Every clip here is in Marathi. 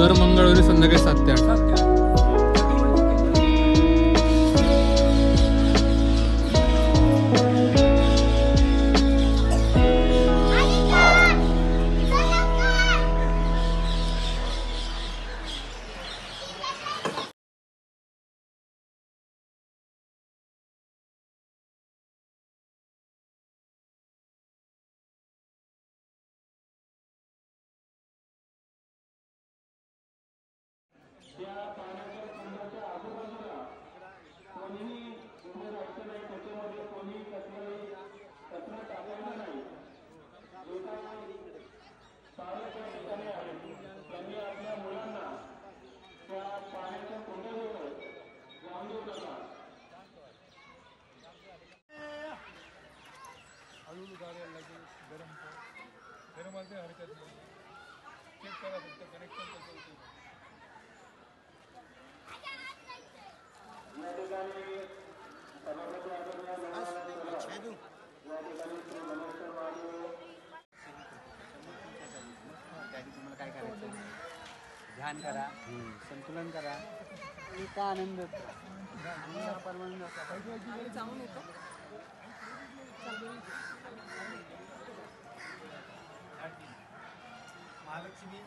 दर मंगळवारी संध्याकाळी 7 ते 8. ध्यान करा, संतुलन करा, इतका आनंद महालक्ष्मी,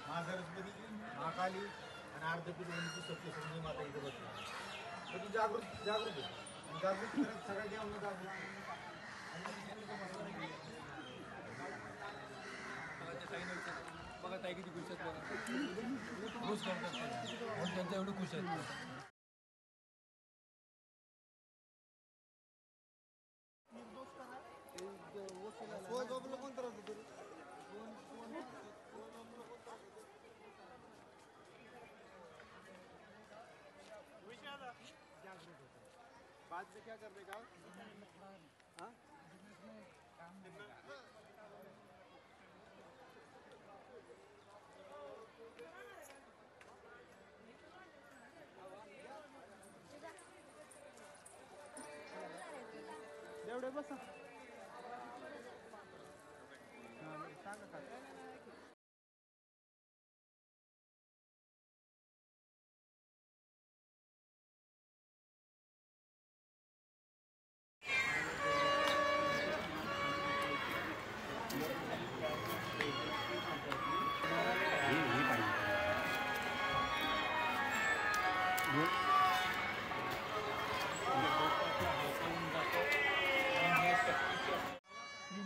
महासरस्वती, महाकाली आणि अर्धपीठ सप्तशृंगी माता इथे बसली. जागृत सगळ्या देवांना जागृत. बघा ताई किती खुश आहेत बघा. रोज करतात म्हणून त्यांचं एवढं खुश आहेत. बाद में क्या करने का? हाँ? एवढे बसा.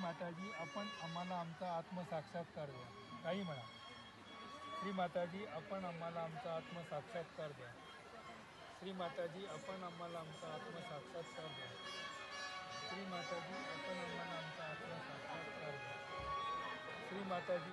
माताजी आपण आम्हाला आमचा आत्मसाक्षात्कार द्या. काही म्हणा. श्री माताजी आपण आम्हाला आमचा आत्मसाक्षात्कार द्या. श्री माताजी आपण आम्हाला आमचा आत्मसाक्षात्कार द्या. श्री माताजी आपण आम्हाला आमचा आत्मसाक्षात्कार द्या. श्री माताजी.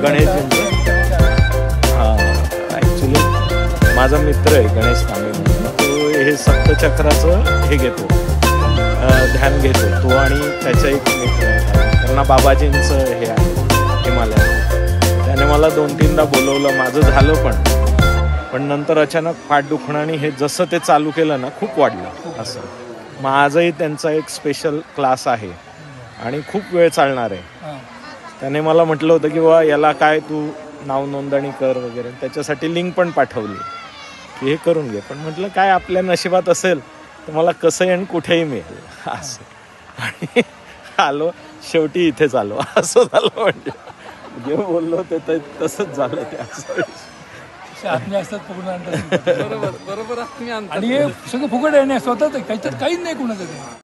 गणेश ॲक्च्युली माझा मित्र आहे गणेश कांबळे म्हणून. तो हे सप्तचक्राचं हे घेतो, ध्यान घेतो तो आणि त्याच्या एक मित्र. त्यांना बाबाजींचं हे आहे हिमालयात. त्याने मला 2-3दा बोलवलं, माझं झालं पण नंतर अचानक पाठ दुखणं आणि हे जसं ते चालू केलं ना खूप वाढलं असं. मग आजही त्यांचा एक स्पेशल क्लास आहे आणि खूप वेळ चालणार आहे. त्याने मला म्हटलं होतं की बाबा याला काय तू नाव नोंदणी कर वगैरे. त्याच्यासाठी लिंक पण पाठवली की हे करून घे. पण म्हटलं काय आपल्या नशिबात असेल तर मला कसंही आणि कुठेही मिळेल असं. आणि आलो शेवटी इथेच आलो असं झालं. म्हणजे जे बोललो ते तसंच झालं ते असं. आत्मे असतात पूर्ण बरोबर आणि हे सगळं फुकट आहे. स्वतःच त्याच्यात काहीच नाही कुणाचं ते.